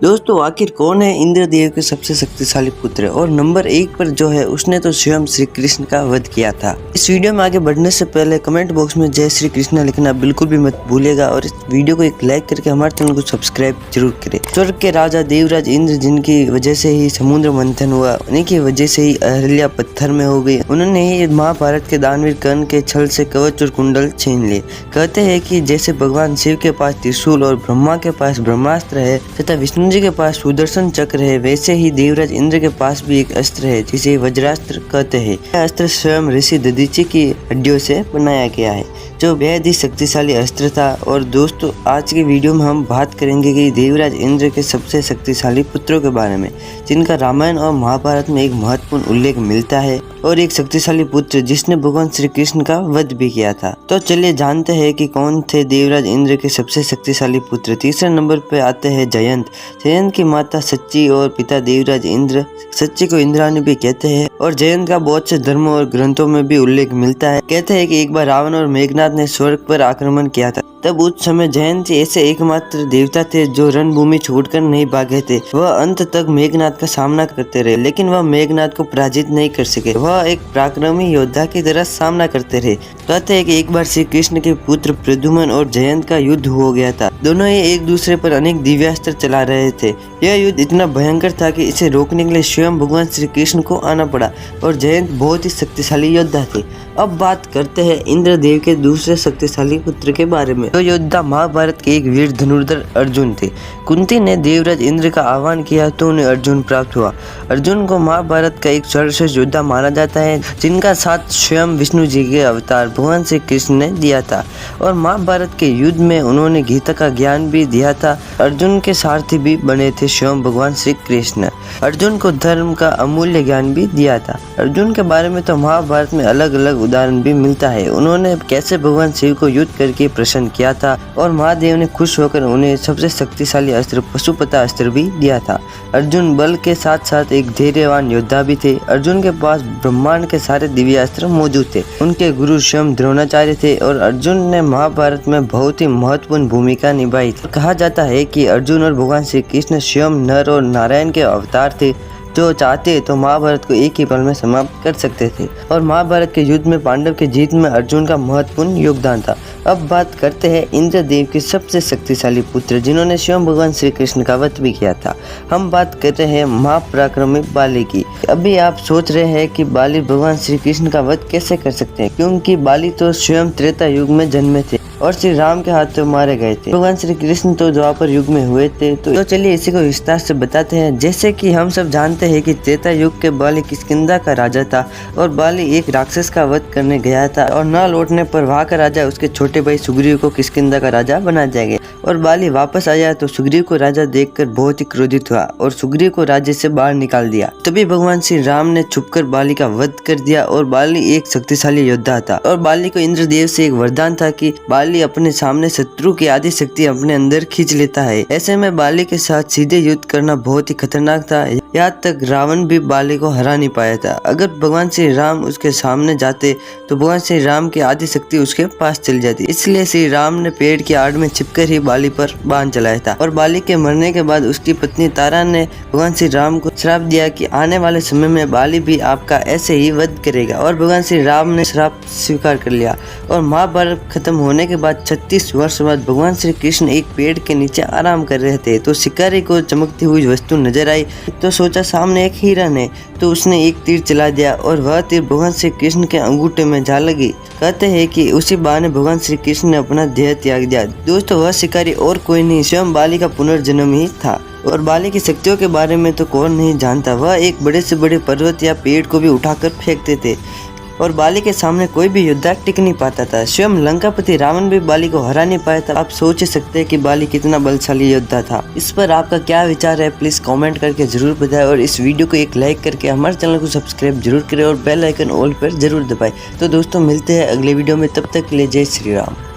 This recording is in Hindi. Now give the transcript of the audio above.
दोस्तों आखिर कौन है इंद्रदेव के सबसे शक्तिशाली पुत्र, और नंबर 1 पर जो है उसने तो स्वयं श्री कृष्ण का वध किया था। इस वीडियो में आगे बढ़ने से पहले कमेंट बॉक्स में जय श्री कृष्ण लिखना बिल्कुल भी मत भूलिएगा, और इस वीडियो को एक लाइक करके हमारे चैनल को सब्सक्राइब जरूर करें। स्वर्ग के राजा देवराज इंद्र, जिनकी वजह से ही समुद्र मंथन हुआ, उन्हीं की वजह से ही अहल्या पत्थर में हो गई। उन्होंने ही महाभारत के दानवीर कर्ण के छल से कवच और कुंडल छीन लिए। कहते हैं कि जैसे भगवान शिव के पास त्रिशूल और ब्रह्मा के पास ब्रह्मास्त्र है तथा विष्णु जी के पास सुदर्शन चक्र है, वैसे ही देवराज इंद्र के पास भी एक अस्त्र है जिसे वज्रास्त्र कहते हैं। यह अस्त्र स्वयं ऋषि दधीचि की हड्डियों से बनाया गया है, जो बेहद ही शक्तिशाली अस्त्र था। और दोस्तों आज की वीडियो में हम बात करेंगे कि देवराज इंद्र के सबसे शक्तिशाली पुत्रों के बारे में, जिनका रामायण और महाभारत में एक महत्वपूर्ण उल्लेख मिलता है, और एक शक्तिशाली पुत्र जिसने भगवान श्री कृष्ण का वध भी किया था। तो चलिए जानते हैं कि कौन थे देवराज इंद्र के सबसे शक्तिशाली पुत्र। तीसरे नंबर पे आते हैं जयंत। जयंत की माता सच्ची और पिता देवराज इंद्र। सच्ची को इंद्राणी भी कहते हैं, और जयंत का बहुत से धर्मों और ग्रंथों में भी उल्लेख मिलता है। कहते हैं कि एक बार रावण और मेघनाथ ने स्वर्ग पर आक्रमण किया था। तब उस समय जयंत ऐसे एकमात्र देवता थे जो रणभूमि छोड़कर नहीं भागे थे। वह अंत तक मेघनाथ का सामना करते रहे, लेकिन वह मेघनाथ को पराजित नहीं कर सके। वह एक पराक्रमी योद्धा की तरह सामना करते रहे। कहते हैं कि एक बार श्री कृष्ण के पुत्र प्रद्युम्न और जयंत का युद्ध हो गया था। दोनों ही एक दूसरे पर अनेक दिव्यास्त्र चला रहे थे। यह युद्ध इतना भयंकर था कि इसे रोकने के लिए स्वयं भगवान श्री कृष्ण को आना पड़ा, और जयंत बहुत ही शक्तिशाली योद्धा थे। अब बात करते हैं इंद्रदेव के दूसरे शक्तिशाली पुत्र के बारे में। तो योद्धा महाभारत के एक वीर धनुर्धर अर्जुन थे। कुंती ने देवराज इंद्र का आह्वान किया तो उन्हें अर्जुन प्राप्त हुआ। अर्जुन को महाभारत का एक सर्वश्रेष्ठ योद्धा माना जाता है, जिनका साथ स्वयं विष्णु जी के अवतार भगवान श्री कृष्ण ने दिया था, और महाभारत के युद्ध में उन्होंने गीता का ज्ञान भी दिया था। अर्जुन के सारथी भी बने थे स्वयं भगवान श्री कृष्ण। अर्जुन को धर्म का अमूल्य ज्ञान भी दिया था। अर्जुन के बारे में तो महाभारत में अलग अलग उदाहरण भी मिलता है। उन्होंने कैसे भगवान शिव को युद्ध करके प्रसन्न किया था, और महादेव ने खुश होकर उन्हें सबसे शक्तिशाली अस्त्र पशुपता अस्त्र भी दिया था। अर्जुन बल के साथ साथ एक धैर्यवान योद्धा भी थे। अर्जुन के पास ब्रह्मांड के सारे दिव्य अस्त्र मौजूद थे। उनके गुरु स्वयं द्रोणाचार्य थे, और अर्जुन ने महाभारत में बहुत ही महत्वपूर्ण भूमिका निभाई थी। कहा जाता है कि अर्जुन और भगवान श्री कृष्ण स्वयं नर और नारायण के अवतार थे, जो चाहते तो महाभारत को एक ही पल में समाप्त कर सकते थे। और महाभारत के युद्ध में पांडव की जीत में अर्जुन का महत्वपूर्ण योगदान था। अब बात करते हैं इंद्रदेव के सबसे शक्तिशाली पुत्र, जिन्होंने स्वयं भगवान श्री कृष्ण का वध भी किया था। हम बात करते हैं महापराक्रमी बाली की। अभी आप सोच रहे हैं कि बाली भगवान श्री कृष्ण का वध कैसे कर सकते हैं, क्योंकि बाली तो स्वयं त्रेता युग में जन्मे थे और श्री राम के हाथों मारे गए थे। भगवान श्री कृष्ण तो द्वापर युग में हुए थे। तो चलिए इसी को विस्तार से बताते हैं। जैसे कि हम सब जानते हैं कि त्रेता युग के बाली किष्किंधा का राजा था, और बाली एक राक्षस का वध करने गया था, और न लौटने पर वहाँ का राजा उसके छोटे भाई सुग्रीव को किष्किंधा का राजा बना दिया गया। और बाली वापस आया तो सुग्रीव को राजा देखकर बहुत ही क्रोधित हुआ, और सुग्रीव को राज्य से बाहर निकाल दिया। तभी भगवान श्री राम ने छुपकर बाली का वध कर दिया, और बाली एक शक्तिशाली योद्धा था। और बाली को इंद्रदेव से एक वरदान था कि बाली अपने सामने शत्रु की आधी शक्ति अपने अंदर खींच लेता है। ऐसे में बाली के साथ सीधे युद्ध करना बहुत ही खतरनाक था। यहाँ तक रावण भी बाली को हरा नहीं पाया था। अगर भगवान श्री राम उसके सामने जाते तो भगवान श्री राम की आधी शक्ति उसके पास चली जाती। इसलिए श्री राम ने पेड़ की आड़ में छिपकर ही बाली पर बाण चलाया था। और बाली के मरने के बाद उसकी पत्नी तारा ने भगवान श्री राम को श्राप दिया कि आने वाले समय में बाली भी आपका ऐसे ही वध करेगा। और भगवान श्री राम ने श्राप स्वीकार कर लिया। और महाभारत खत्म होने के बाद 36 वर्ष बाद भगवान श्री कृष्ण एक पेड़ के नीचे आराम कर रहे थे, तो शिकारी को चमकती हुई वस्तु नजर आई। तो सोचा सामने एक हिरन है, तो उसने एक तीर चला दिया, और वह तीर भगवान श्री कृष्ण के अंगूठे में जा लगी। कहते हैं कि उसी बहाने भगवान श्री कृष्ण ने अपना देह त्याग दिया। दोस्तों वह शिकारी और कोई नहीं, स्वयं बाली का पुनर्जन्म ही था। और बाली की शक्तियों के बारे में तो कौन नहीं जानता। वह एक बड़े से बड़े पर्वत या पेड़ को भी उठाकर फेंकते थे, और बाली के सामने कोई भी योद्धा टिक नहीं पाता था। स्वयं लंकापति रावण भी बाली को हरा नहीं पाया था। आप सोच ही सकते हैं कि बाली कितना बलशाली योद्धा था। इस पर आपका क्या विचार है, प्लीज कमेंट करके जरूर बताएं, और इस वीडियो को एक लाइक करके हमारे चैनल को सब्सक्राइब जरूर करें, और बेल आइकन ऑल पर जरूर दबाएं। तो दोस्तों मिलते हैं अगले वीडियो में, तब तक के लिए जय श्री राम।